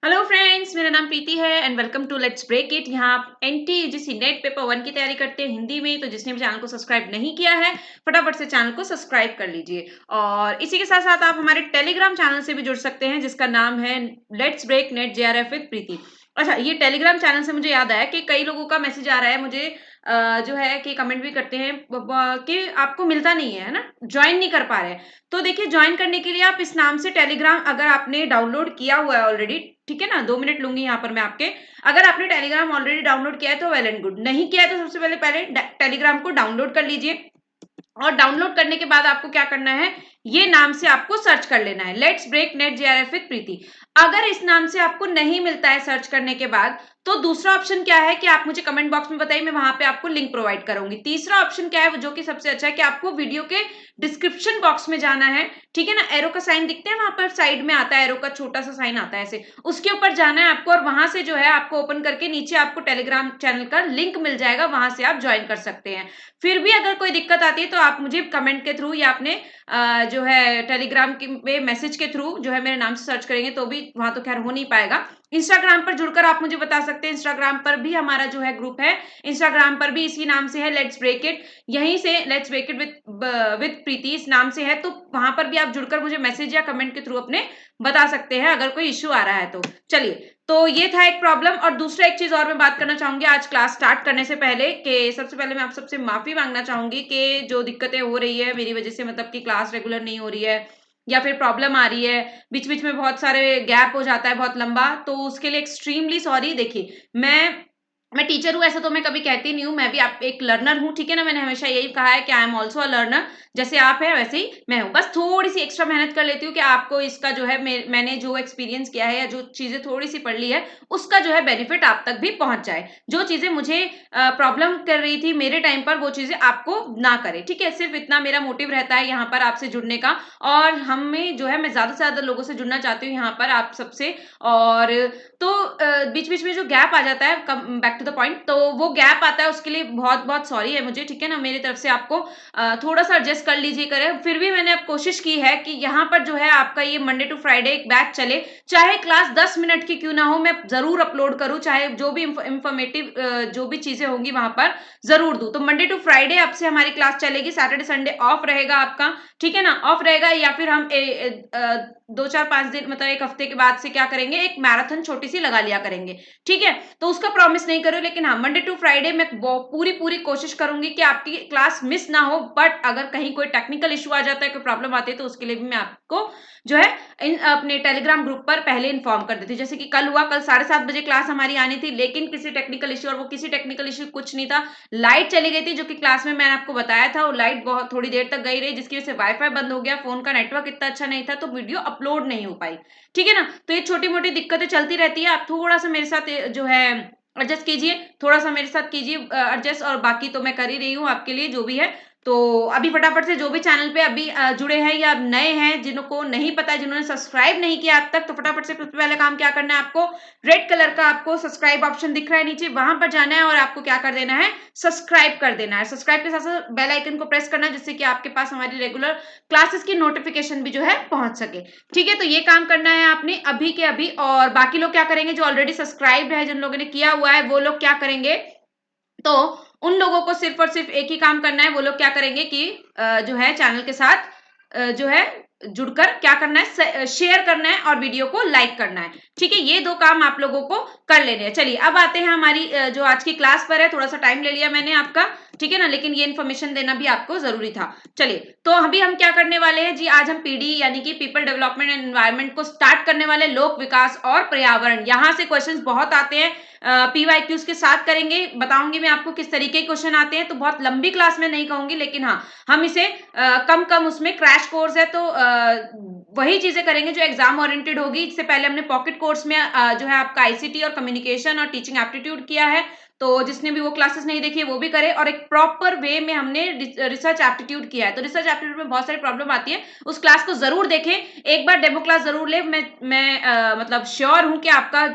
Hello friends, मेरा नाम प्रीति है and welcome to let's break it. यहाँ आप एनटीयूजीसी नेट पेपर 1 की तैयारी करते हैं हिंदी में। तो जिसने भी चैनल को सब्सक्राइब नहीं किया है फटाफट से चैनल को सब्सक्राइब कर लीजिए। और इसी के साथ साथ आप हमारे टेलीग्राम चैनल से भी जुड़ सकते हैं जिसका नाम है let's break NET JRF with Preeti. अच्छा, ये टेलीग्राम चैनल से मुझे याद आया कि कई लोगों का मैसेज आ रहा है मुझे, जो है कि कमेंट भी करते हैं कि आपको मिलता नहीं है ना, ज्वाइन नहीं कर पा रहे हैं। तो देखिए, ज्वाइन करने के लिए आप इस नाम से टेलीग्राम अगर आपने डाउनलोड किया हुआ है ऑलरेडी, ठीक है ना, 2 मिनट लूँगी यहाँ पर मैं आपके। अगर आपने टेलीग्राम ऑलरेडी डाउनलोड किया है तो वेल एंड गुड, नहीं किया है तो सबसे पहले टेलीग्राम को डाउनलोड कर लीजिए। और डाउनलोड करने के बाद आपको क्या करना है, ये नाम से आपको सर्च कर लेना है, let's break NET JRF with Preeti. अगर इस नाम से आपको नहीं मिलता है सर्च करने के बाद, तो दूसरा ऑप्शन क्या है कि आप मुझे कमेंट बॉक्स में बताइए, मैं वहां पे आपको लिंक प्रोवाइड करूंगी। तीसरा ऑप्शन क्या है जो कि सबसे अच्छा है कि आपको वीडियो के डिस्क्रिप्शन बॉक्स में जाना है, ठीक है ना। एरो का साइन दिखते हैं वहां पर, साइड में आता है एरो का छोटा सा साइन आता है ऐसे, उसके ऊपर जाना है आपको और वहां से जो है आपको ओपन करके नीचे आपको टेलीग्राम चैनल का लिंक मिल जाएगा, वहां से आप ज्वाइन कर सकते हैं। फिर भी अगर कोई दिक्कत आती है तो आप मुझे कमेंट के थ्रू या अपने जो है टेलीग्राम पे मैसेज के थ्रू जो है मेरे नाम से सर्च करेंगे तो भी, वहां तो खैर हो नहीं पाएगा। इंस्टाग्राम पर जुड़कर आप मुझे बता सकते हैं, इंस्टाग्राम पर भी हमारा जो है ग्रुप है, इंस्टाग्राम पर भी इसी नाम से है लेट्स ब्रेक इट, यहीं से let's break it with Preeti इस नाम से है। तो वहां पर भी आप जुड़कर मुझे मैसेज या कमेंट के थ्रू अपने बता सकते हैं अगर कोई इश्यू आ रहा है तो। चलिए, तो ये था एक प्रॉब्लम। और दूसरा एक चीज और मैं बात करना चाहूंगी आज क्लास स्टार्ट करने से पहले, कि सबसे पहले मैं आप सबसे माफी मांगना चाहूंगी कि जो दिक्कतें हो रही है मेरी वजह से, मतलब कि क्लास रेगुलर नहीं हो रही है या फिर प्रॉब्लम आ रही है, बीच बीच में बहुत सारे गैप हो जाता है बहुत लंबा, तो उसके लिए एक्सट्रीमली सॉरी। देखिए, मैं टीचर हूँ ऐसा तो मैं कभी कहती नहीं हूँ, मैं भी आप एक लर्नर हूँ, ठीक है ना। मैंने हमेशा यही कहा है कि I am also a learner, जैसे आप है वैसे ही मैं हूँ। बस थोड़ी सी एक्स्ट्रा मेहनत कर लेती हूँ कि आपको इसका जो है मैंने जो एक्सपीरियंस किया है या जो चीजें थोड़ी सी पढ़ ली है उसका जो है बेनिफिट आप तक भी पहुंच जाए। जो चीजें मुझे प्रॉब्लम कर रही थी मेरे टाइम पर वो चीजें आपको ना करे, ठीक है। सिर्फ इतना मेरा मोटिव रहता है यहाँ पर आपसे जुड़ने का। और हमें जो है, मैं ज्यादा से ज्यादा लोगों से जुड़ना चाहती हूँ यहाँ पर आप सबसे। और तो बीच बीच में जो गैप आ जाता है, come back to the point, तो वो गैप आता है उसके लिए बहुत बहुत सॉरी है मुझे, ठीक है ना। मेरी तरफ से आपको थोड़ा सा एडजस्ट कर लीजिए करें। फिर भी मैंने अब कोशिश की है कि यहाँ पर जो है आपका ये मंडे टू फ्राइडे एक बैच चले, चाहे क्लास 10 मिनट की क्यों ना हो, मैं जरूर अपलोड करूँ, चाहे जो भी इंफॉर्मेटिव जो भी चीजें होंगी वहां पर जरूर दूं। तो मंडे टू फ्राइडे अब से हमारी क्लास चलेगी, सैटरडे संडे ऑफ रहेगा आपका, ठीक है ना, ऑफ रहेगा। या फिर हम 2 4 5 दिन, मतलब एक हफ्ते के बाद से क्या करेंगे, एक मैराथन छोटी सी लगा लिया करेंगे, ठीक है। तो उसका प्रॉमिस नहीं करो, लेकिन हाँ, मंडे टू फ्राइडे मैं पूरी पूरी कोशिश करूंगी कि आपकी क्लास मिस ना हो। बट अगर कहीं कोई टेक्निकल इशू आ जाता है, कोई प्रॉब्लम आती है, तो उसके लिए भी मैं आपको जो है अपने टेलीग्राम ग्रुप पर पहले इन्फॉर्म कर देती हूँ। जैसे कि कल हुआ, कल 7:30 बजे क्लास हमारी आनी थी, लेकिन किसी टेक्निकल इशू, और वो किसी टेक्निकल इशू कुछ नहीं था, लाइट चली गई थी, जो कि क्लास में मैंने आपको बताया था। वो लाइट बहुत थोड़ी देर तक गई रही, जिसकी वजह से वाईफाई बंद हो गया, फोन का नेटवर्क इतना अच्छा नहीं था, तो वीडियो अपलोड नहीं हो पाई, ठीक है ना। तो ये छोटी मोटी दिक्कतें चलती रहती है, आप थोड़ा सा मेरे साथ जो है एडजस्ट कीजिए, थोड़ा सा मेरे साथ कीजिए एडजस्ट। और बाकी तो मैं कर ही रही हूँ आपके लिए जो भी है। तो अभी फटाफट से जो भी चैनल पे अभी जुड़े हैं या नए हैं, जिनको नहीं पता है, जिन्होंने सब्सक्राइब नहीं किया अब तक, तो फटाफट से सबसे पहले काम क्या करना है आपको, रेड कलर का आपको सब्सक्राइब ऑप्शन दिख रहा है नीचे, वहां पर जाना है और आपको क्या कर देना है, सब्सक्राइब कर देना है। सब्सक्राइब के साथ साथ बेल आइकन को प्रेस करना है, जिससे कि आपके पास हमारी रेगुलर क्लासेस की नोटिफिकेशन भी जो है पहुंच सके, ठीक है। तो ये काम करना है आपने अभी के अभी। और बाकी लोग क्या करेंगे, जो ऑलरेडी सब्सक्राइब है, जिन लोगों ने किया हुआ है, वो लोग क्या करेंगे, तो उन लोगों को सिर्फ और सिर्फ एक ही काम करना है। वो लोग क्या करेंगे कि जो है चैनल के साथ जो है जुड़कर क्या करना है, शेयर करना है और वीडियो को लाइक करना है, ठीक है। ये 2 काम आप लोगों को कर लेने हैं। चलिए, अब आते हैं हमारी जो आज की क्लास पर है। थोड़ा सा टाइम ले लिया मैंने आपका, ठीक है ना, लेकिन ये इन्फॉर्मेशन देना भी आपको जरूरी था। चलिए, तो अभी हम क्या करने वाले हैं जी, आज हम पीडी यानी कि पीपल डेवलपमेंट एंड एनवायरनमेंट को स्टार्ट करने वाले, लोक विकास और पर्यावरण। यहाँ से क्वेश्चंस बहुत आते हैं, पीवाईक्यूज के साथ करेंगे, बताऊंगी मैं आपको किस तरीके के क्वेश्चन आते हैं। तो बहुत लंबी क्लास में नहीं कहूंगी, लेकिन हाँ, हम इसे कम कम, उसमें क्रैश कोर्स है तो वही चीजें करेंगे जो एग्जाम ओरिएंटेड होगी। इससे पहले हमने पॉकेट कोर्स में जो है आपका आईसीटी और कम्युनिकेशन और टीचिंग एप्टीट्यूड किया है, तो जिसने भी वो क्लासेस नहीं देखी है वो भी करे। और एक प्रॉपर वे में हमने रिसर्च एप्टीट्यूड किया है, तो रिसर्च एप्टीट्यूड में बहुत सारी प्रॉब्लम आती है, उस क्लास को जरूर देखें, एक बार डेमो क्लास जरूर ले। मैं मतलब श्योर हूं कि आपका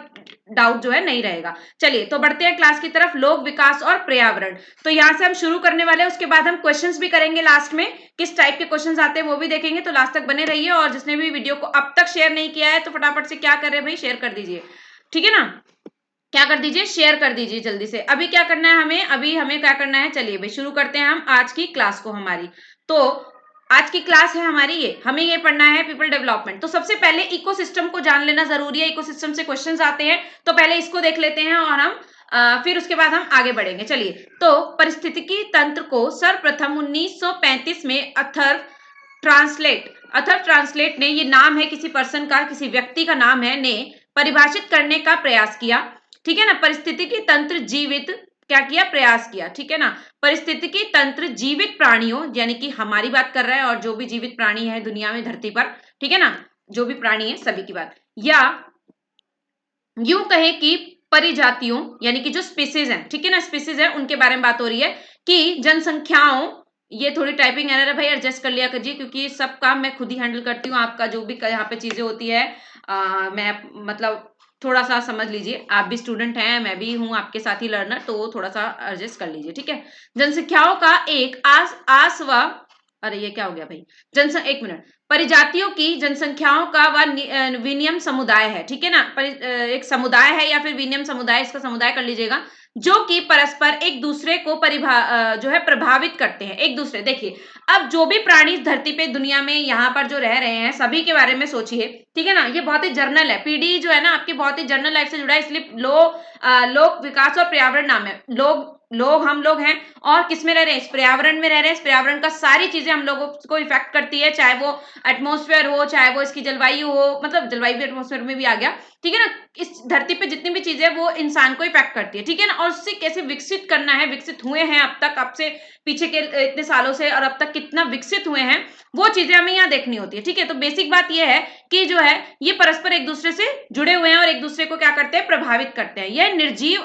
डाउट जो है नहीं रहेगा। चलिए तो बढ़ते हैं क्लास की तरफ, लोक विकास और पर्यावरण। तो यहाँ से हम शुरू करने वाले हैं, उसके बाद हम क्वेश्चंस भी करेंगे लास्ट में, किस टाइप के क्वेश्चंस आते हैं वो भी देखेंगे। तो लास्ट तक बने रहिए, और जिसने भी वीडियो को अब तक शेयर नहीं किया है तो फटाफट से क्या कर रहे हैं भाई, शेयर कर दीजिए, ठीक है ना। क्या कर दीजिए, शेयर कर दीजिए जल्दी से। अभी क्या करना है हमें, अभी हमें क्या करना है, चलिए भाई शुरू करते हैं हम आज की क्लास को हमारी। तो आज की क्लास है हमारी, ये हमें ये पढ़ना है पीपल डेवलपमेंट। तो सबसे पहले इकोसिस्टम को जान लेना जरूरी है, इकोसिस्टम से क्वेश्चंस आते हैं, तो पहले इसको देख लेते हैं और हम फिर उसके बाद हम आगे बढ़ेंगे। चलिए, तो पारिस्थितिकी तंत्र को सर्वप्रथम 1935 में अथर ट्रांसलेट ने, ये नाम है किसी पर्सन का, किसी व्यक्ति का नाम है, ने परिभाषित करने का प्रयास किया, ठीक है ना। पारिस्थितिकी तंत्र जीवित, क्या किया, प्रयास किया, ठीक है ना। पारिस्थितिकी तंत्र जीवित प्राणियों, यानी कि हमारी बात कर रहा है, और जो भी जीवित प्राणी है दुनिया में धरती पर, ठीक है ना, जो भी प्राणी है सभी की बात, या यूं कहे कि परिजातियों, यानी कि जो स्पीसीज है, ठीक है ना, स्पीसीज है उनके बारे में बात हो रही है, कि जनसंख्याओं, ये थोड़ी टाइपिंग एरर है भाई, एडजस्ट कर लिया करिए, क्योंकि सब काम मैं खुद ही हैंडल करती हूँ। आपका जो भी यहाँ पे चीजें होती है मैं मतलब थोड़ा सा समझ लीजिए, आप भी स्टूडेंट हैं, मैं भी हूँ आपके साथ ही लर्नर, तो थोड़ा सा एडजस्ट कर लीजिए, ठीक है। जनसंख्याओं का एक आस व, अरे ये क्या हो गया भाई, एक मिनट, परिजातियों की जनसंख्याओं का वह विनियम समुदाय है, ठीक है ना। एक समुदाय है या फिर विनियम समुदाय, इसका समुदाय कर लीजिएगा, जो कि परस्पर एक दूसरे को जो है प्रभावित करते हैं, एक दूसरे, देखिए अब जो भी प्राणी इस धरती पे दुनिया में यहाँ पर जो रह रहे हैं सभी के बारे में सोचिए, ठीक है ना। ये बहुत ही जर्नल है, पीडी जो है ना आपकी बहुत ही जर्नल लाइफ से जुड़ा है, इसलिए लोक विकास और पर्यावरण नाम है। लोग हम लोग हैं, और किस में रह रहे हैं, इस पर्यावरण में रह रहे हैं। इस पर्यावरण का सारी चीजें हम लोगों को इफेक्ट करती है, चाहे वो एटमॉस्फेयर हो, चाहे वो इसकी जलवायु हो, मतलब जलवायु भी एटमॉस्फेयर में भी आ गया, ठीक है ना। इस धरती पे जितनी भी चीजें वो इंसान को इफेक्ट करती है, ठीक है ना। और उससे कैसे विकसित करना है, विकसित हुए हैं अब तक, अब से पीछे के इतने सालों से, और अब तक कितना विकसित हुए हैं, वो चीजें हमें यहाँ देखनी होती है, ठीक है। तो बेसिक बात यह है कि जो है ये परस्पर एक दूसरे से जुड़े हुए हैं, और एक दूसरे को क्या करते हैं, प्रभावित करते हैं। यह निर्जीव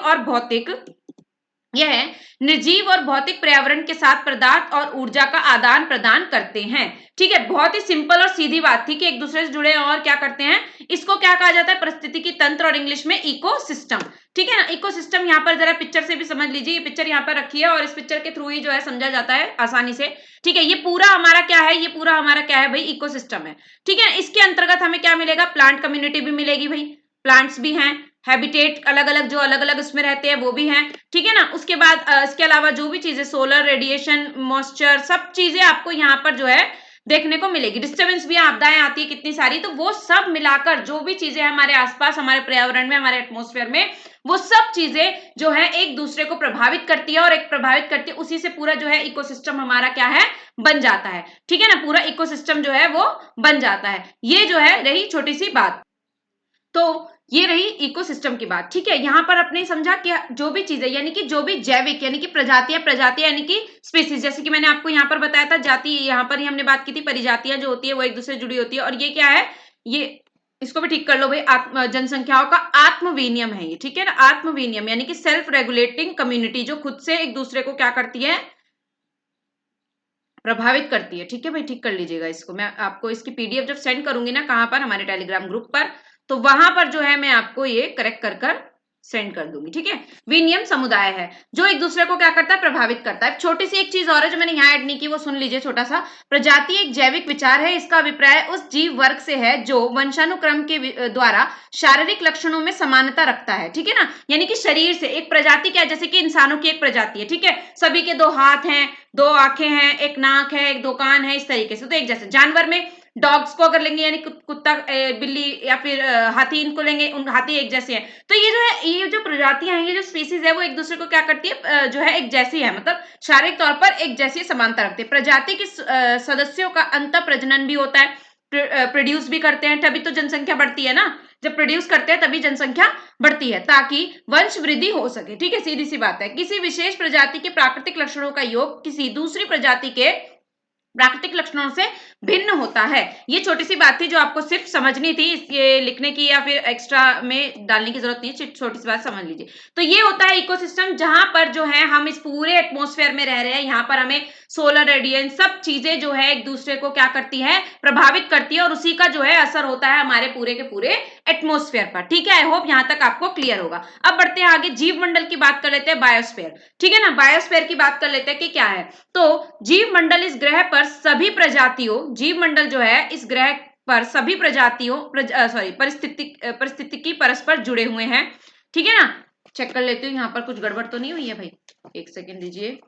और भौतिक पर्यावरण के साथ पदार्थ और ऊर्जा का आदान प्रदान करते हैं, ठीक है। बहुत ही सिंपल और सीधी बात थी कि एक दूसरे से जुड़े और क्या करते हैं, इसको क्या कहा जाता है, पारिस्थितिकी तंत्र, और इंग्लिश में इकोसिस्टम, ठीक है ना। इकोसिस्टम यहाँ पर जरा पिक्चर से भी समझ लीजिए, ये पिक्चर यहाँ पर रखी है, और इस पिक्चर के थ्रू ही जो है समझा जाता है आसानी से, ठीक है। ये पूरा हमारा क्या है, ये पूरा हमारा क्या है भाई, इकोसिस्टम है, ठीक है। इसके अंतर्गत हमें क्या मिलेगा, प्लांट कम्युनिटी भी मिलेगी भाई, प्लांट्स भी हैं, हैबिटेट अलग अलग, जो अलग अलग उसमें रहते हैं वो भी हैं, ठीक है ना। उसके बाद इसके अलावा जो भी चीजें, सोलर रेडिएशन, मॉइस्चर, सब चीजें आपको यहाँ पर जो है देखने को मिलेगी। डिस्टर्बेंस भी, आपदाएं आती है कितनी सारी, तो वो सब मिलाकर जो भी चीजें हमारे आसपास, हमारे पर्यावरण में, हमारे एटमॉस्फेयर में, वो सब चीजें जो है एक दूसरे को प्रभावित करती है, और एक प्रभावित करती है, उसी से पूरा जो है इकोसिस्टम हमारा क्या है, बन जाता है, ठीक है ना। पूरा इकोसिस्टम जो है वो बन जाता है। ये जो है रही छोटी सी बात, तो ये रही इकोसिस्टम की बात, ठीक है। यहां पर आपने समझा कि जो भी चीजें, यानी कि जो भी जैविक, यानी कि प्रजातियां यानी कि स्पीसीज, जैसे कि मैंने आपको यहाँ पर बताया था, जाति यहाँ पर ही हमने बात की थी, परिजातियां जो होती है वो एक दूसरे से जुड़ी होती है। और ये क्या है, ये इसको भी ठीक कर लो भाई, जनसंख्याओं का आत्म विनियम है ये, ठीक है ना। आत्म विनियम यानी कि सेल्फ रेगुलेटिंग कम्युनिटी, जो खुद से एक दूसरे को क्या करती है, प्रभावित करती है, ठीक है भाई, ठीक कर लीजिएगा इसको। मैं आपको इसकी पीडीएफ जब सेंड करूंगी ना, कहां पर, हमारे टेलीग्राम ग्रुप पर, तो वहां पर जो है मैं आपको ये करेक्ट कर सेंड कर दूंगी, ठीक है। विनियम समुदाय है जो एक दूसरे को क्या करता है, प्रभावित करता है। छोटी सी एक चीज और है जो मैंने यहाँ ऐड नहीं की, वो सुन लीजिए छोटा सा। प्रजाति एक जैविक विचार है, इसका अभिप्राय उस जीव वर्ग से है जो वंशानुक्रम के द्वारा शारीरिक लक्षणों में समानता रखता है, ठीक है ना। यानी कि शरीर से एक प्रजाति क्या है, जैसे कि इंसानों की एक प्रजाति है, ठीक है, सभी के दो हाथ हैं, दो आंखें हैं, एक नाक है, एक दो कान है, इस तरीके से, तो एक जैसे। जानवर में डॉग्स को अगर लेंगे, यानी कुत्ता, बिल्ली या फिर हाथी, इनको लेंगे, उन हाथी एक जैसे हैं। तो ये जो है, ये जो प्रजातियां हैं, ये जो स्पीसीज है, वो एक दूसरे को क्या करती है, जो है एक जैसी है, मतलब शारीरिक तौर पर एक जैसी समानता रखती है। प्रजाति के सदस्यों का अंत प्रजनन भी होता है, प्रोड्यूस भी करते हैं, तभी तो जनसंख्या बढ़ती है ना। जब प्रोड्यूस करते हैं तभी जनसंख्या बढ़ती है, ताकि वंश वृद्धि हो सके, ठीक है, सीधी सी बात है। किसी विशेष प्रजाति के प्राकृतिक लक्षणों का योग किसी दूसरी प्रजाति के प्राकृतिक लक्षणों से भिन्न होता है। ये छोटी सी बात थी जो आपको सिर्फ समझनी थी, ये लिखने की या फिर एक्स्ट्रा में डालने की जरूरत नहीं है, छोटी सी बात समझ लीजिए। तो ये होता है इकोसिस्टम, जहां पर जो है हम इस पूरे एटमॉस्फेयर में रह रहे हैं, यहाँ पर हमें सोलर रेडिएंस, सब चीजें जो है एक दूसरे को क्या करती है, प्रभावित करती है, और उसी का जो है असर होता है हमारे पूरे के पूरे एटमोस्फेयर पर। ठीक है, आई होप यहां तक आपको क्लियर होगा। अब बढ़ते हैं आगे, जीव मंडल की बात कर लेते हैं, बायोस्फेयर। ठीक है ना, बायोस्फेयर की बात कर लेते हैं कि क्या है। तो जीव मंडल इस ग्रह पर सभी प्रजातियों, जीव मंडल जो है इस ग्रह पर सभी प्रजातियों परिस्थितिकी परस्पर जुड़े हुए हैं। ठीक है ना, चेक कर लेती हूँ यहाँ पर कुछ गड़बड़ तो नहीं हुई है भाई, एक सेकेंड दीजिए।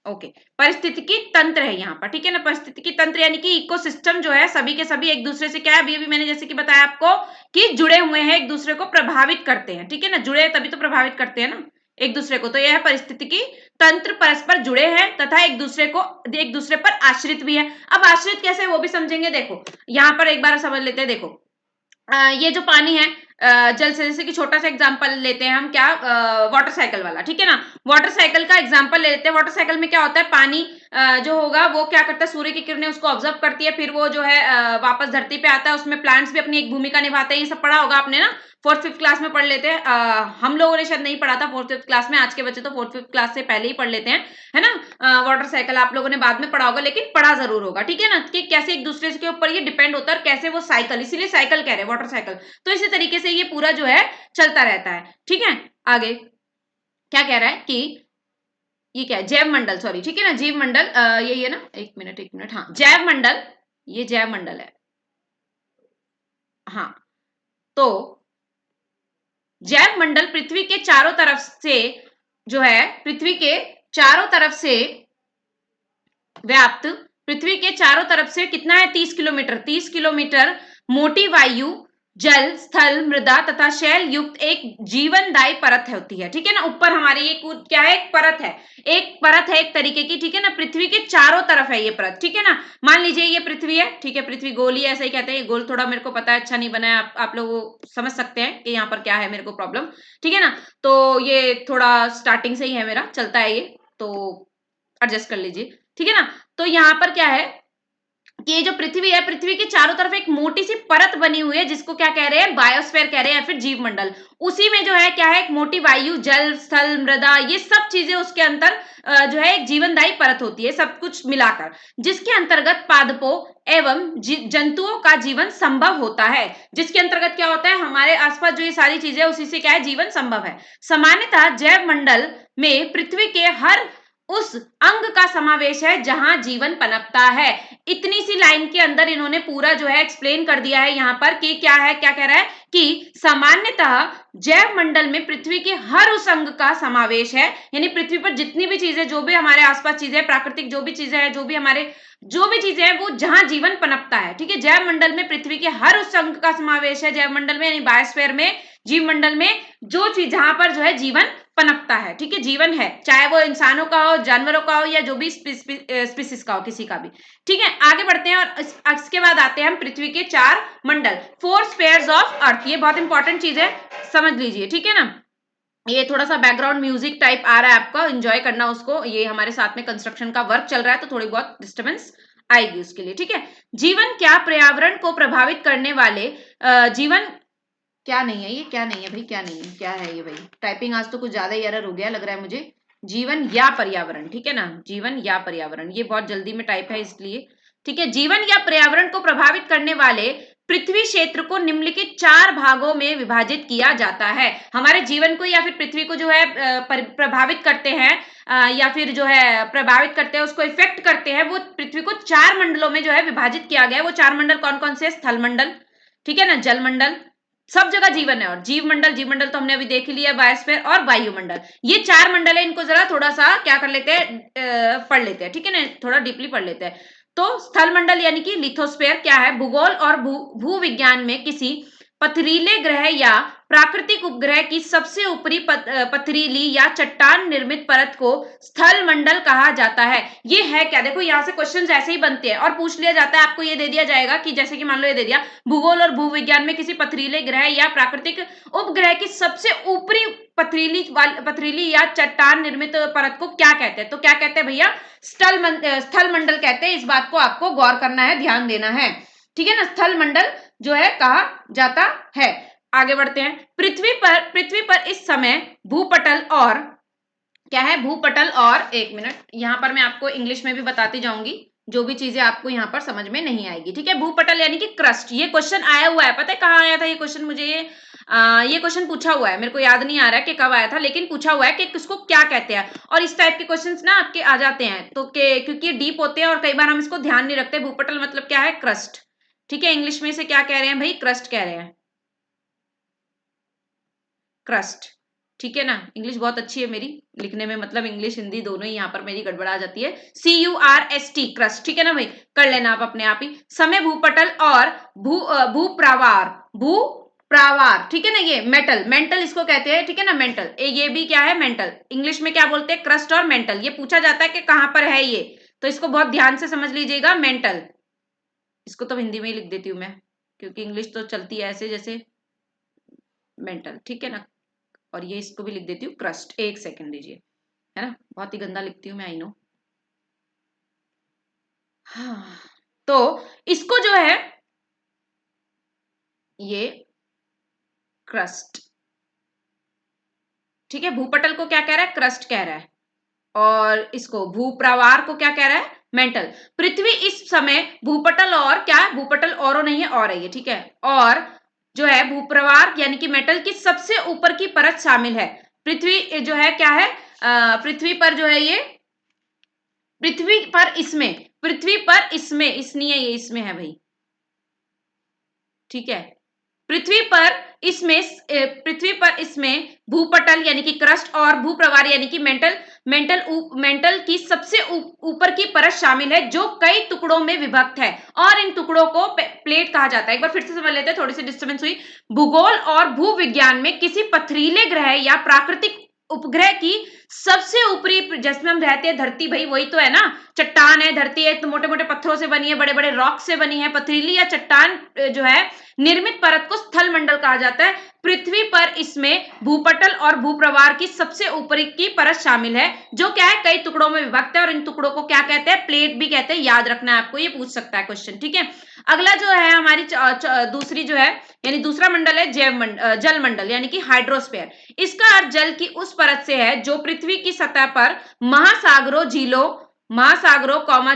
ओके, परिस्थितिकी तंत्र है यहाँ पर। ठीक है ना, परिस्थितिकी तंत्र यानी कि इकोसिस्टम जो है सभी के सभी एक दूसरे से क्या है, अभी मैंने जैसे कि बताया आपको कि जुड़े हुए हैं, एक दूसरे को प्रभावित करते हैं। ठीक है ना, जुड़े तभी तो प्रभावित करते हैं ना एक दूसरे को। तो यह परिस्थितिकी तंत्र परस्पर जुड़े हैं तथा एक दूसरे पर आश्रित भी है। अब आश्रित कैसे वो भी समझेंगे। देखो यहाँ पर एक बार समझ लेते हैं। देखो ये जो पानी है जल से, जैसे कि छोटा सा एग्जांपल लेते हैं हम, क्या वाटर साइकिल वाला। ठीक है ना, वाटर साइकिल का एग्जांपल ले लेते हैं। वाटर साइकिल में क्या होता है, पानी जो होगा वो क्या करता है, सूर्य की किरणें उसको ऑब्जर्व करती है, फिर वो जो है वापस धरती पे आता है। उसमें प्लांट्स भी अपनी एक भूमिका निभाते हैं। ये सब पढ़ा होगा आपने ना, 4th-5th क्लास में पढ़ लेते हैं। हम लोगों ने शायद नहीं पढ़ा था 4th-5th क्लास में, आज के बच्चे तो 4th-5th क्लास से पहले ही पढ़ लेते हैं, है ना। वाटर साइकिल आप लोगों ने बाद में पढ़ा होगा, लेकिन पढ़ा जरूर होगा। ठीक है ना, कि कैसे एक दूसरे के ऊपर ये डिपेंड होता है, कैसे वो साइकिल, इसीलिए साइकिल कह रहे हैं वाटर साइकिल। तो इसी तरीके से ये पूरा जो है चलता रहता है। ठीक है, आगे क्या कह रहा है कि ये क्या है, जैव मंडल, सॉरी। ठीक है ना, जीव मंडल यही है ना, एक मिनट, हाँ जैव मंडल, ये जैव मंडल है। हाँ, तो जैव मंडल पृथ्वी के चारों तरफ से जो है, पृथ्वी के चारों तरफ से व्याप्त, पृथ्वी के चारों तरफ से कितना है, 30 किलोमीटर, 30 किलोमीटर मोटी वायु, जल, स्थल, मृदा तथा शैल युक्त एक जीवनदायी परत होती है। ठीक है ना, ऊपर हमारे ये क्या है, एक परत है, एक तरीके की। ठीक है ना, पृथ्वी के चारों तरफ है ये परत। ठीक है ना, मान लीजिए ये पृथ्वी है। ठीक है, पृथ्वी गोल ही ऐसा ही कहते हैं, ये गोल थोड़ा मेरे को पता है अच्छा नहीं बना है, आप लोग समझ सकते हैं कि यहाँ पर क्या है मेरे को प्रॉब्लम। ठीक है ना, तो ये थोड़ा स्टार्टिंग से ही है मेरा, चलता है ये, तो एडजस्ट कर लीजिए। ठीक है ना, तो यहाँ पर क्या है कि ये जो पृथ्वी है, पृथ्वी के चारों तरफ एक मोटी सी परत बनी हुई है, जिसको क्या कह रहे हैं, बायोस्फीयर कह रहे हैं या फिर जीव मंडल। उसी में जो है क्या है, एक मोटी वायु, जल, स्थल, मृदा, ये सब चीजें उसके अंदर जो है एक जीवनदायी परत होती है, सब कुछ मिलाकर, जिसके अंतर्गत पादपों एवं जंतुओं का जीवन संभव होता है। जिसके अंतर्गत क्या होता है, हमारे आसपास जो ये सारी चीजें, उसी से क्या है, जीवन संभव है। सामान्यतः जैव मंडल में पृथ्वी के हर उस अंग का समावेश है जहां जीवन पनपता है। इतनी सी लाइन के अंदर इन्होंने पूरा जो है एक्सप्लेन कर दिया है यहाँ पर कि क्या है, क्या कह रहा है कि सामान्यतः जैव मंडल में पृथ्वी के हर उस अंग का समावेश है, यानी पृथ्वी पर जितनी भी चीजें, जो भी हमारे आसपास चीजें, प्राकृतिक जो भी चीजें हैं, जो भी चीजें हैं, वो जहां जीवन पनपता है। ठीक है, जैव मंडल में पृथ्वी के हर उस अंग का समावेश है, जैव मंडल में यानी बायोस्फीयर में, जीव मंडल में, जो चीज जहां पर जो है जीवन पनपता है। ठीक है, जीवन है, चाहे वो इंसानों का हो, जानवरों का हो, या जो भी स्पीसीज का हो, किसी का भी। ठीक है, आगे बढ़ते हैं और इसके बाद आते हैं हम पृथ्वी के 4 मंडल, 4 स्फीयर्स ऑफ अर्थ। ये बहुत इंपॉर्टेंट चीज है, समझ लीजिए। ठीक है ना, ये थोड़ा सा बैकग्राउंड म्यूजिक टाइप आ रहा है आपका, एंजॉय करना उसको, ये हमारे साथ में कंस्ट्रक्शन का वर्क चल रहा है, तो थोड़ी बहुत डिस्टर्बेंस आएगी उसके लिए। ठीक है, जीवन क्या पर्यावरण को प्रभावित करने वाले जीवन, क्या नहीं है ये, क्या नहीं है भाई, क्या नहीं है, क्या है ये भाई, टाइपिंग आज तो कुछ ज्यादा ही एरर हो गया लग रहा है मुझे। जीवन या पर्यावरण, ठीक है ना, जीवन या पर्यावरण, ये बहुत जल्दी में टाइप है इसलिए। ठीक है, जीवन या पर्यावरण को प्रभावित करने वाले पृथ्वी क्षेत्र को निम्नलिखित 4 भागों में विभाजित किया जाता है। हमारे जीवन को या फिर पृथ्वी को जो है प्रभावित करते हैं, या फिर जो है प्रभावित करते हैं, उसको इफेक्ट करते हैं, वो पृथ्वी को 4 मंडलों में जो है विभाजित किया गया है। वो 4 मंडल कौन कौन से, स्थल मंडल, ठीक है ना, जल मंडल, सब जगह जीवन है, और जीव मंडल, जीव मंडल तो हमने अभी देख लिया, बायोस्फीयर और वायुमंडल, ये 4 मंडल है। इनको जरा थोड़ा सा क्या कर लेते हैं, पढ़ लेते हैं। ठीक है ना, थोड़ा डीपली पढ़ लेते हैं। तो स्थल मंडल यानी कि लिथोस्फीयर क्या है, भूगोल और भू विज्ञान में किसी पथरीले ग्रह या प्राकृतिक उपग्रह की सबसे ऊपरी पथरीली या चट्टान निर्मित परत को स्थल मंडल कहा जाता है। ये है क्या, देखो यहाँ से क्वेश्चंस ऐसे ही बनते हैं और पूछ लिया जाता है, आपको ये दे दिया जाएगा कि जैसे कि मान लो ये दे दिया, भूगोल और भूविज्ञान में किसी पथरीले ग्रह या प्राकृतिक उपग्रह की सबसे ऊपरी पथरीली या चट्टान निर्मित परत को क्या कहते हैं, तो क्या कहते हैं भैया, स्थल मंडल कहते हैं। इस बात को आपको गौर करना है, ध्यान देना है। ठीक है ना, स्थल मंडल जो है कहा जाता है। आगे बढ़ते हैं, पृथ्वी पर इस समय भूपटल और क्या है, भूपटल और, एक मिनट, यहां पर मैं आपको इंग्लिश में भी बताती जाऊंगी, जो भी चीजें आपको यहाँ पर समझ में नहीं आएगी, ठीक है। भूपटल यानी कि क्रस्ट, ये क्वेश्चन आया हुआ है, पता है कहाँ आया था ये क्वेश्चन, मुझे ये क्वेश्चन पूछा हुआ है, मेरे को याद नहीं आ रहा है कि कब आया था, लेकिन पूछा हुआ है कि किसको क्या कहते हैं। और इस टाइप के क्वेश्चंस ना आपके आ जाते हैं तो क्योंकि डीप होते हैं और कई बार हम इसको ध्यान नहीं रखते। भूपटल मतलब क्या है, क्रस्ट, ठीक है। इंग्लिश में से क्या कह रहे हैं भाई, क्रस्ट कह रहे हैं, क्रस्ट, ठीक है ना। इंग्लिश बहुत अच्छी है मेरी लिखने में, मतलब इंग्लिश हिंदी दोनों ही यहाँ पर मेरी गड़बड़ा जाती है। CURST, क्रस्ट, ठीक है ना भाई, कर लेना आप अपने आप ही। समय भूपटल और भूप्रवार, भूप्रावार, ठीक है ना। ये मेटल, मेंटल इसको कहते हैं, ठीक है ना, मेंटल, ये भी क्या है, मेंटल। इंग्लिश में क्या बोलते हैं, क्रस्ट और मेंटल। ये पूछा जाता है कि कहां पर है ये, तो इसको बहुत ध्यान से समझ लीजिएगा, मेंटल। इसको तो हिंदी में ही लिख देती हूँ मैं, क्योंकि इंग्लिश तो चलती है ऐसे जैसे, मेंटल, ठीक है ना। और ये इसको भी लिख देती हूँ क्रस्ट, एक सेकंड दीजिए, है ना, बहुत ही गंदा लिखती हूँ मैं, आई नो। हाँ, तो इसको जो है ये क्रस्ट, ठीक है। भूपटल को क्या कह रहा है, क्रस्ट कह रहा है। और इसको भूप्रवार को क्या कह रहा है, मेंटल। पृथ्वी इस समय भूपटल और क्या, भूपटल और नहीं है, और है ये, ठीक है। और जो है भूप्रवार यानी कि मेटल की सबसे ऊपर की परत शामिल है। पृथ्वी जो है क्या है, पृथ्वी पर जो है ये, पृथ्वी पर इसमें, पृथ्वी पर इसमें, इस नहीं है ये, इसमें है भाई, ठीक है। पृथ्वी पर इसमें, पृथ्वी पर इसमें भूपटल यानी कि क्रस्ट और भूप्रवार यानी कि मेंटल की सबसे ऊपर की परत शामिल है, जो कई टुकड़ों में विभक्त है, और इन टुकड़ों को प्लेट कहा जाता है। एक बार फिर से समझ लेते हैं, थोड़ी सी डिस्टर्बेंस हुई। भूगोल और भूविज्ञान में किसी पथरीले ग्रह या प्राकृतिक उपग्रह की सबसे ऊपरी, जिसमें हम रहते हैं, धरती भाई वही तो है ना, चट्टान है, धरती है, तो मोटे मोटे पत्थरों से बनी है, बड़े बड़े रॉक से बनी है। पथरीली या चट्टान जो है निर्मित परत को स्थल मंडल कहा जाता है। पृथ्वी पर इसमें भूपटल और भूप्रवार की सबसे ऊपरी की परत शामिल है, जो क्या है, कई टुकड़ों में विभक्त है, और इन टुकड़ों को क्या कहते हैं, प्लेट भी कहते हैं। याद रखना है आपको, ये पूछ सकता है क्वेश्चन, ठीक है। अगला जो है हमारी दूसरी जो है, यानी दूसरा मंडल है जल मंडल यानी कि हाइड्रोस्फीयर। इसका अर्थ जल की उस परत से है जो पृथ्वी की सतह पर महासागरों, झीलों,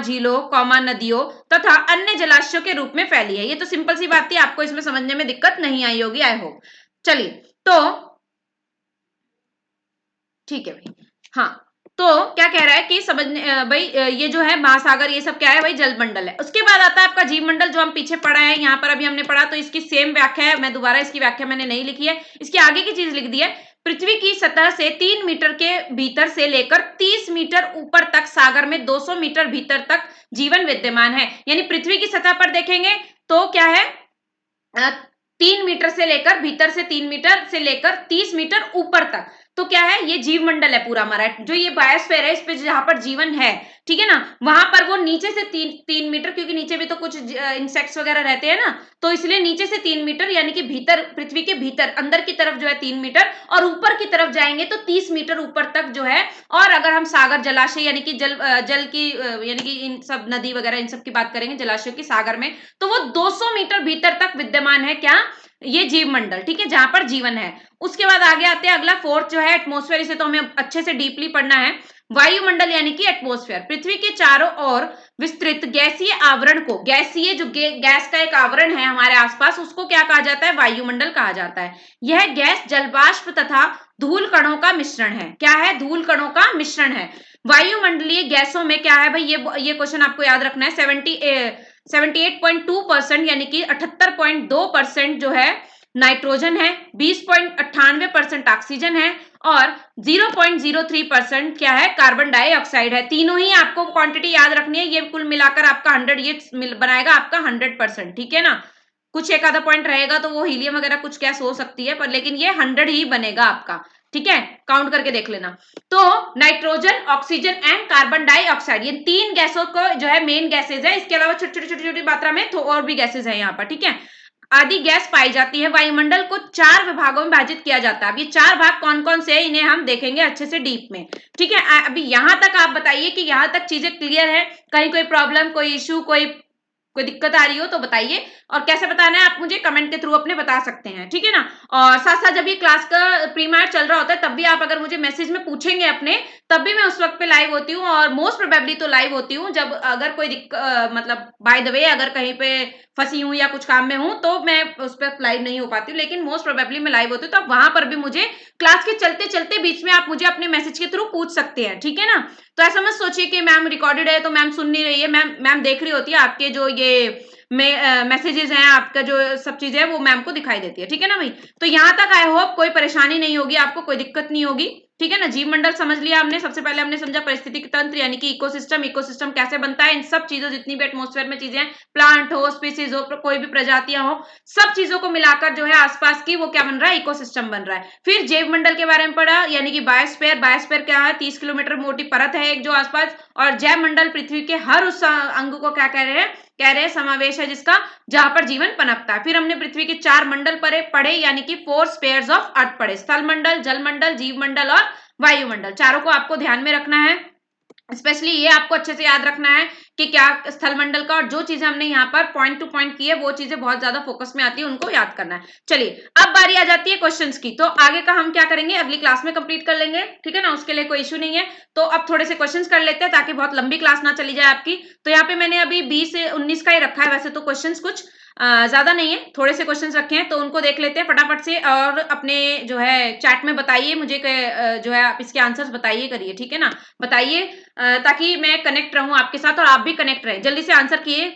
झीलों, नदियों तथा अन्य जलाशयों के रूप में फैली है। ये तो सिंपल सी बात थी, आपको इसमें समझने में दिक्कत नहीं आई होगी, आई होप। चलिए, तो ठीक है भाई। हाँ, तो क्या कह रहा है कि समझने भाई, ये जो है महासागर, ये सब क्या है भाई, जल मंडल है। उसके बाद आता है आपका जीव मंडल, जो हम पीछे पढ़ा है, यहाँ पर अभी हमने पढ़ा, तो इसकी सेम व्याख्या है, मैं दोबारा इसकी व्याख्या मैंने नहीं लिखी है, इसके आगे की चीज लिख दी है। पृथ्वी की सतह से 3 मीटर के भीतर से लेकर 30 मीटर ऊपर तक सागर में 200 मीटर भीतर तक जीवन विद्यमान है। यानी पृथ्वी की सतह पर देखेंगे तो क्या है, 3 मीटर से लेकर, भीतर से 3 मीटर से लेकर 30 मीटर ऊपर तक, तो क्या है, ये जीव मंडल है पूरा हमारा, जो ये बायोस्फीयर है, इस पे जहां पर जीवन है, ठीक है ना, वहां पर वो नीचे से 3 मीटर, क्योंकि नीचे भी तो कुछ इंसेक्ट्स वगैरह रहते हैं ना, तो इसलिए नीचे से 3 मीटर यानी कि भीतर, पृथ्वी के भीतर अंदर की तरफ जो है 3 मीटर, और ऊपर की तरफ जाएंगे तो 30 मीटर ऊपर तक जो है। और अगर हम सागर, जलाशय यानी कि जल की यानी कि इन सब नदी वगैरह इन सब की बात करेंगे, जलाशयों की, सागर में, तो वो 200 मीटर भीतर तक विद्यमान है, क्या, ये जीव मंडल, ठीक है, जहां पर जीवन है। उसके बाद आगे आते हैं, अगला फोर्थ जो है एटमॉस्फेयर, इसे तो हमें अच्छे से डीपली पढ़ना है। वायुमंडल यानी कि एटमॉस्फेयर, पृथ्वी के चारों ओर विस्तृत गैसीय आवरण को, गैसीय जो गैस का एक आवरण है हमारे आसपास, उसको क्या कहा जाता है, वायुमंडल कहा जाता है। यह गैस जलवाष्प तथा धूल कणों का मिश्रण है। क्या है, धूल कणों का मिश्रण है। वायुमंडलीय गैसों में क्या है भाई, ये क्वेश्चन आपको याद रखना है। 78.2% यानी कि 78.2% जो है नाइट्रोजन है, 20.98% ऑक्सीजन है, और 0.03% क्या है, कार्बन डाइऑक्साइड है। तीनों ही आपको क्वांटिटी याद रखनी है, ये कुल मिलाकर आपका 100, ये बनाएगा आपका 100%, ठीक है ना। कुछ एक आधा पॉइंट रहेगा तो वो हीलियम वगैरह कुछ गैस हो सकती है, पर लेकिन ये 100 ही बनेगा आपका, ठीक है, काउंट करके देख लेना। तो nitrogen, oxygen and carbon dioxide, ये 3 गैसों को जो है मेन गैसेज है, इसके अलावा छोटी छोटी छोटी मात्रा में तो और भी गैसेज है यहाँ पर, ठीक है, आदि गैस पाई जाती है। वायुमंडल को 4 विभागों में विभाजित किया जाता है। अब ये 4 भाग कौन कौन से हैं, इन्हें हम देखेंगे अच्छे से डीप में, ठीक है। अभी यहां तक आप बताइए कि यहां तक चीजें क्लियर है, कहीं कोई प्रॉब्लम, कोई इश्यू, कोई कोई दिक्कत आ रही हो तो बताइए, और कैसे बताना है आप मुझे कमेंट के थ्रू अपने बता सकते हैं, ठीक है ना। और साथ साथ जब ये क्लास का प्री मार्च चल रहा होता है तब भी आप अगर मुझे मैसेज में पूछेंगे अपने, तब भी मैं उस वक्त पे लाइव होती हूँ, और मोस्ट प्रोबेबली तो लाइव होती हूँ जब अगर कोई मतलब बाय द वे अगर कहीं पे फंसी हूँ या कुछ काम में हूँ तो मैं उस पर लाइव नहीं हो पाती हूँ, लेकिन मोस्ट प्रोबेबली मैं लाइव होती हूँ, तो आप वहां पर भी मुझे क्लास के चलते चलते बीच में आप मुझे अपने मैसेज के थ्रू पूछ सकते हैं, ठीक है ना। तो ऐसा मत सोचिए कि मैम रिकॉर्डेड है तो मैम सुन नहीं रही है, मैम देख रही होती है आपके जो ये मैसेजेस हैं, आपका जो सब चीजें हैं वो मैम को दिखाई देती है, ठीक है ना भाई। तो यहाँ तक आई होप कोई परेशानी नहीं होगी आपको, कोई दिक्कत नहीं होगी, ठीक है ना। जीव मंडल समझ लिया हमने, सबसे पहले हमने समझा परिस्थितिक तंत्र यानी कि इकोसिस्टम, इकोसिस्टम कैसे बनता है, इन सब चीजों जितनी भी एटमॉस्फेयर में चीजें, प्लांट हो, स्पीसीज हो, कोई भी प्रजातियां हो, सब चीजों को मिलाकर जो है आसपास की वो क्या बन रहा है, इकोसिस्टम बन रहा है। फिर जैव मंडल के बारे में पढ़ा, यानी कि बायोस्फीयर, बायोस्फीयर क्या है, 30 किलोमीटर मोटी परत है एक जो आसपास, और जैव मंडल पृथ्वी के हर उस अंग को क्या कह रहे हैं समावेश है जिसका, जहां पर जीवन पनपता है। फिर हमने पृथ्वी के 4 मंडल पढ़े यानी कि 4 स्पेयर्स ऑफ अर्थ पढ़े, स्थल मंडल, जल मंडल, जीव मंडल और वायुमंडल। चारों को आपको ध्यान में रखना है, स्पेशली ये आपको अच्छे से याद रखना है कि क्या स्थल मंडल का, और जो चीजें हमने यहाँ पर पॉइंट टू पॉइंट की है वो चीजें बहुत ज्यादा फोकस में आती है, उनको याद करना है। चलिए अब बारी आ जाती है क्वेश्चंस की, तो आगे का हम क्या करेंगे अगली क्लास में कंप्लीट कर लेंगे, ठीक है ना, उसके लिए कोई इश्यू नहीं है। तो अब थोड़े से क्वेश्चंस कर लेते हैं ताकि बहुत लंबी क्लास ना चली जाए आपकी। तो यहाँ पे मैंने अभी 20 से 19 का ही रखा है, वैसे तो क्वेश्चंस कुछ ज्यादा नहीं है, थोड़े से क्वेश्चंस रखे हैं, तो उनको देख लेते हैं फटाफट से, और अपने जो है चैट में बताइए मुझे जो है आप इसके आंसर्स बताइए करिए, ठीक है ना, बताइए ताकि मैं कनेक्ट रहूं आपके साथ और आप भी कनेक्ट रहे। जल्दी से आंसर कीजिए,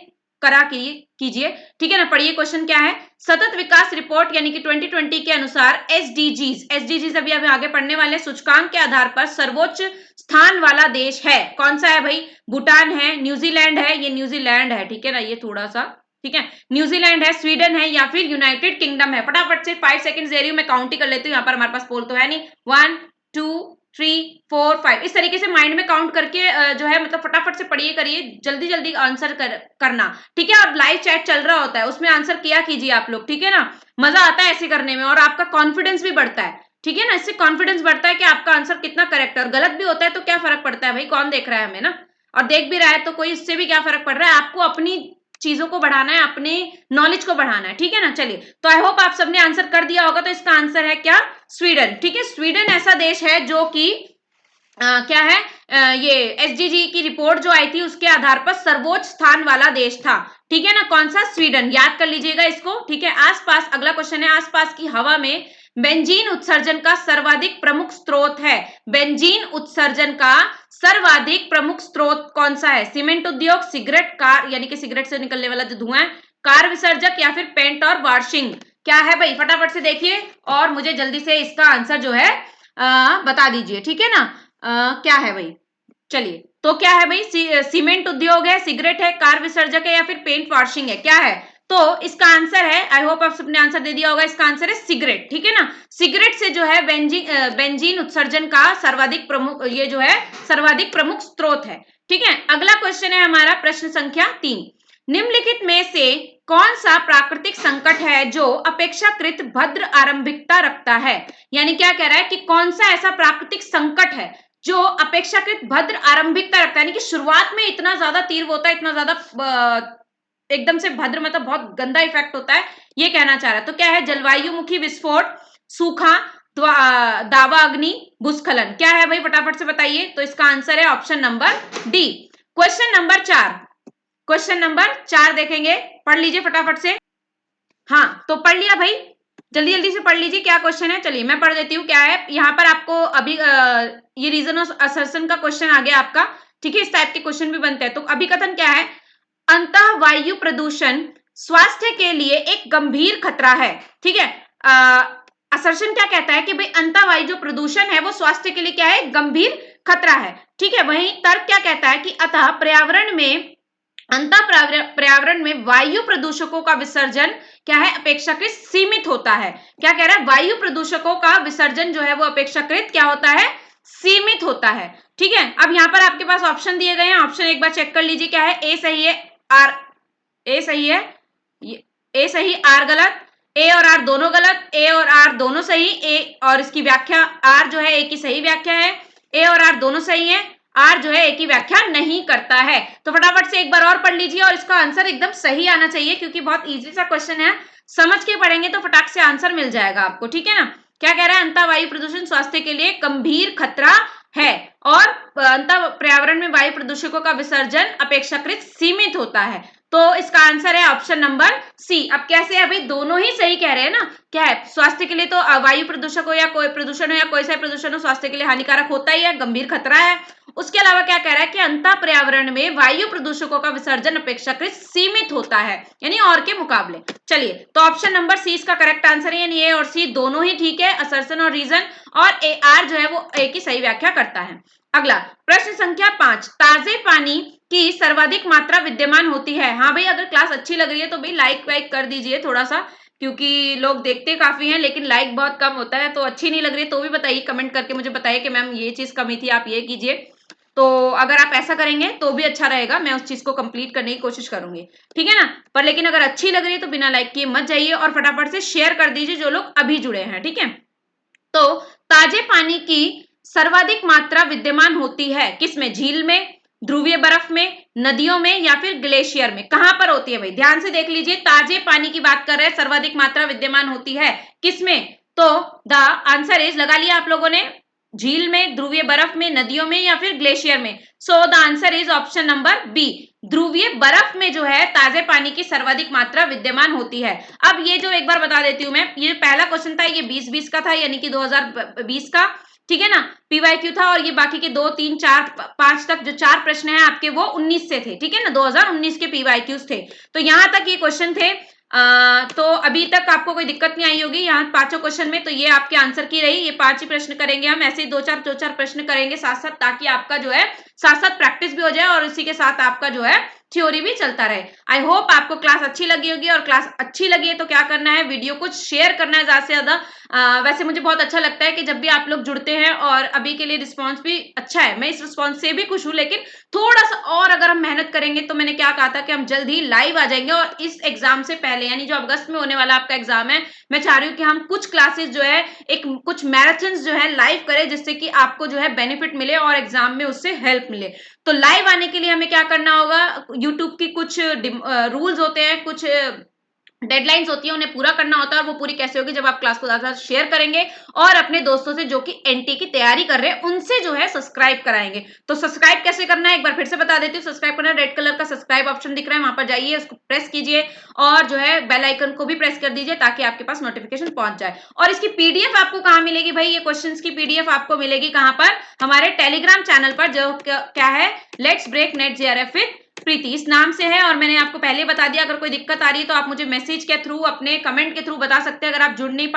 ठीक है ना। पढ़िए क्वेश्चन क्या है, सतत विकास रिपोर्ट यानी कि 2020 के अनुसार एसडीजीज अभी हम आगे पढ़ने वाले सूचकांक के आधार पर सर्वोच्च स्थान वाला देश है, कौन सा है भाई, भूटान है, न्यूजीलैंड है, ये न्यूजीलैंड है, ठीक है ना, ये थोड़ा सा ठीक है, न्यूजीलैंड है, स्वीडन है, या फिर यूनाइटेड किंगडम है। फटाफट से 5 सेकंड दे रही हूं, मैं काउंट ही कर लेती हूँ, यहाँ पर हमारे पास पोल तो है नहीं, 1 2 3 4 5, इस तरीके से माइंड में काउंट करके जो है मतलब फटाफट से पढ़िए करिए, जल्दी जल्दी आंसर करना, ठीक है। और लाइव चैट चल रहा होता है उसमें आंसर किया कीजिए आप लोग, ठीक है ना, मजा आता है ऐसे करने में और आपका कॉन्फिडेंस भी बढ़ता है, ठीक है ना, इससे कॉन्फिडेंस बढ़ता है कि आपका आंसर कितना करेक्ट है, और गलत भी होता है तो क्या फर्क पड़ता है भाई, कौन देख रहा है हमें ना, और देख भी रहा है तो कोई, इससे भी क्या फर्क पड़ रहा है, आपको अपनी चीजों को बढ़ाना है, अपने नॉलेज को बढ़ाना है, ठीक है ना। चलिए तो आई होप आप सबने आंसर कर दिया होगा, तो इसका आंसर है क्या, स्वीडन, ठीक है। स्वीडन ऐसा देश है जो कि क्या है, ये एसडीजी की रिपोर्ट जो आई थी उसके आधार पर सर्वोच्च स्थान वाला देश था, ठीक है ना, कौन सा, स्वीडन, याद कर लीजिएगा इसको, ठीक है। आसपास, अगला क्वेश्चन है, आसपास की हवा में बेंजीन उत्सर्जन का सर्वाधिक प्रमुख स्रोत है, बेंजीन उत्सर्जन का सर्वाधिक प्रमुख स्रोत कौन सा है, सीमेंट उद्योग, सिगरेट, कार यानी कि सिगरेट से निकलने वाला जो धुआं है, कार विसर्जक, या फिर पेंट और वाशिंग, क्या है भाई, फटाफट से देखिए और मुझे जल्दी से इसका आंसर जो है बता दीजिए, ठीक है ना। क्या है भाई, चलिए तो क्या है भाई, सीमेंट उद्योग है, सिगरेट है, कार विसर्जक है, या फिर पेंट वॉशिंग है, क्या है, तो इसका आंसर है, आई होप आप सबने आंसर दे दिया होगा, इसका आंसर है सिगरेट, ठीक है ना। सिगरेट से जो है बेंजीन उत्सर्जन का सर्वाधिक प्रमुख, ये जो है सर्वाधिक प्रमुख स्रोत है, ठीक है। अगला क्वेश्चन है हमारा प्रश्न संख्या 3, निम्नलिखित में से कौन सा प्राकृतिक संकट है जो अपेक्षाकृत भद्र आरंभिकता रखता है, यानी क्या कह रहा है कि कौन सा ऐसा प्राकृतिक संकट है जो अपेक्षाकृत भद्र आरंभिकता रखता है, यानी कि शुरुआत में इतना ज्यादा तीव्र होता है, इतना ज्यादा एकदम से भद्र मतलब बहुत गंदा इफेक्ट होता है, ये कहना चाह रहा है। तो क्या है, जलवायुमुखी विस्फोट, सूखा, दावा अग्नि, भूस्खलन, क्या है भाई फटाफट से बताइए, तो इसका आंसर है option number D. Question number 4 देखेंगे, पढ़ लीजिए फटाफट से, हाँ तो पढ़ लिया भाई, जल्दी जल्दी से पढ़ लीजिए क्या क्वेश्चन है, चलिए मैं पढ़ देती हूँ क्या है यहाँ पर आपको अभी ये रीजन ऑफ असर्शन का क्वेश्चन आ गया आपका, ठीक है, इस टाइप के क्वेश्चन भी बनते हैं। तो अभिकथन क्या है, अंतः वायु प्रदूषण स्वास्थ्य के लिए एक गंभीर खतरा है, ठीक है। असर्शन क्या कहता है कि भाई अंतः वायु जो प्रदूषण है वो स्वास्थ्य के लिए क्या है, गंभीर खतरा है, ठीक है। वहीं तर्क क्या कहता है कि अतः पर्यावरण में वायु प्रदूषकों का विसर्जन क्या है, अपेक्षाकृत सीमित होता है, क्या कह रहा है, वायु प्रदूषकों का विसर्जन जो है वो अपेक्षाकृत क्या होता है, सीमित होता है, ठीक है। अब यहाँ पर आपके पास ऑप्शन दिए गए हैं, ऑप्शन एक बार चेक कर लीजिए क्या है, ए सही है, आर ए सही है, ए सही, आर गलत, ए और आर दोनों गलत, ए और आर दोनों सही, ए और इसकी व्याख्या, आर जो है ए की सही व्याख्या है, ए और आर दोनों सही है, आर जो है ए की व्याख्या नहीं करता है। तो फटाफट से एक बार और पढ़ लीजिए और इसका आंसर एकदम सही आना चाहिए, क्योंकि बहुत इजी सा क्वेश्चन है, समझ के पढ़ेंगे तो फटाक से आंसर मिल जाएगा आपको, ठीक है ना। क्या कह रहा है, अंतः वायु प्रदूषण स्वास्थ्य के लिए गंभीर खतरा है और अंतः पर्यावरण में वायु प्रदूषकों का विसर्जन अपेक्षाकृत सीमित होता है। तो इसका आंसर है ऑप्शन नंबर सी। अब कैसे है भाई, दोनों ही सही कह रहे हैं ना। क्या है, स्वास्थ्य के लिए तो वायु प्रदूषक हो या कोई प्रदूषण हो या कोई सा प्रदूषण हो, स्वास्थ्य के लिए हानिकारक होता ही है, गंभीर खतरा है। उसके अलावा क्या कह रहा है कि अंतः पर्यावरण में वायु प्रदूषकों का विसर्जन अपेक्षाकृत सीमित होता है, यानी और के मुकाबले। चलिए, तो ऑप्शन नंबर सी इसका करेक्ट आंसर है, यानी ए और सी दोनों ही ठीक है, असर्शन और रीजन, और ए आर जो है वो ए की सही व्याख्या करता है। अगला प्रश्न संख्या 5, ताजे पानी की सर्वाधिक मात्रा विद्यमान होती है। हाँ भाई, अगर क्लास अच्छी लग रही है तो भाई लाइक वाइक कर दीजिए थोड़ा सा, क्योंकि लोग देखते काफी हैं लेकिन लाइक बहुत कम होता है। तो अच्छी नहीं लग रही है तो भी बताइए, कमेंट करके मुझे बताइए कि मैम ये चीज कमी थी, आप ये कीजिए। तो अगर आप ऐसा करेंगे तो भी अच्छा रहेगा, मैं उस चीज को कंप्लीट करने की कोशिश करूंगी, ठीक है ना। पर लेकिन अगर अच्छी लग रही है तो बिना लाइक किए मत जाइए और फटाफट से शेयर कर दीजिए जो लोग अभी जुड़े हैं, ठीक है। तो ताजे पानी की सर्वाधिक मात्रा विद्यमान होती है किसमें, झील में, ध्रुवीय बर्फ में, नदियों में या फिर ग्लेशियर में। कहां पर होती है भाई, ध्यान से देख लीजिए, ताजे पानी की बात कर रहे हैं, सर्वाधिक मात्रा विद्यमान होती है किसमें। तो द आंसर इज, लगा लिया आप लोगों ने, झील में, ध्रुवीय बर्फ में, नदियों में या फिर ग्लेशियर में। So the answer is option number B, ध्रुवीय बर्फ में जो है ताजे पानी की सर्वाधिक मात्रा विद्यमान होती है। अब ये जो एक बार बता देती हूं मैं, ये पहला क्वेश्चन था, ये 2020 का था, यानी कि 2020 का, ठीक है ना, पीवाईक्यू था, और ये बाकी के 2 3 4 5 तक जो 4 प्रश्न हैं आपके वो 19 से थे, ठीक है ना, 2019 के पीवाईक्यूज थे। तो यहां तक ये क्वेश्चन थे। तो अभी तक आपको कोई दिक्कत नहीं आई होगी यहाँ पांचों क्वेश्चन में। तो ये आपके आंसर की रही, ये 5 ही प्रश्न करेंगे हम, ऐसे ही 2-4 प्रश्न करेंगे साथ साथ, ताकि आपका जो है साथ साथ प्रैक्टिस भी हो जाए और इसी के साथ आपका जो है थ्योरी भी चलता रहे। आई होप आपको क्लास अच्छी लगी होगी, और क्लास अच्छी लगी है तो क्या करना है, वीडियो को शेयर करना है ज्यादा से ज्यादा। वैसे मुझे बहुत अच्छा लगता है कि जब भी आप लोग जुड़ते हैं, और अभी के लिए रिस्पॉन्स भी अच्छा है, मैं इस रिस्पॉन्स से भी खुश हूँ। लेकिन थोड़ा सा और अगर हम मेहनत करेंगे तो मैंने क्या कहा था कि हम जल्द ही लाइव आ जाएंगे, और इस एग्जाम से पहले, यानी जो अगस्त में होने वाला आपका एग्जाम है, मैं चाह रही हूँ कि हम कुछ क्लासेस जो है, एक कुछ मैराथन जो है लाइव करें, जिससे कि आपको जो है बेनिफिट मिले और एग्जाम में उससे हेल्प मिले। तो लाइव आने के लिए हमें क्या करना होगा, यूट्यूब की कुछ रूल्स होते हैं, कुछ डेडलाइंस होती है, उन्हें पूरा करना होता है। और वो पूरी कैसे होगी, जब आप क्लास को ज्यादा शेयर करेंगे और अपने दोस्तों से जो कि एनटी की तैयारी कर रहे हैं उनसे जो है सब्सक्राइब कराएंगे। तो सब्सक्राइब कैसे करना है एक बार फिर से बता देती हूँ। सब्सक्राइब करना, रेड कलर का सब्सक्राइब ऑप्शन दिख रहा है, वहां पर जाइए, उसको प्रेस कीजिए, और जो है बेल आइकन को भी प्रेस कर दीजिए, ताकि आपके पास नोटिफिकेशन पहुंच जाए। और इसकी पीडीएफ आपको कहाँ मिलेगी भाई, ये क्वेश्चंस की पीडीएफ आपको मिलेगी कहां पर, हमारे टेलीग्राम चैनल पर, जो क्या है, let's break NET JRF with Preeti, इस नाम से है। और मैंने आपको पहले बता दिया, अगर कोई दिक्कत आ रही है तो आप मुझे मैसेज के थ्रू, अपने कमेंट के थ्रू बता सकते हैं। अगर आप जुड़ नहीं पा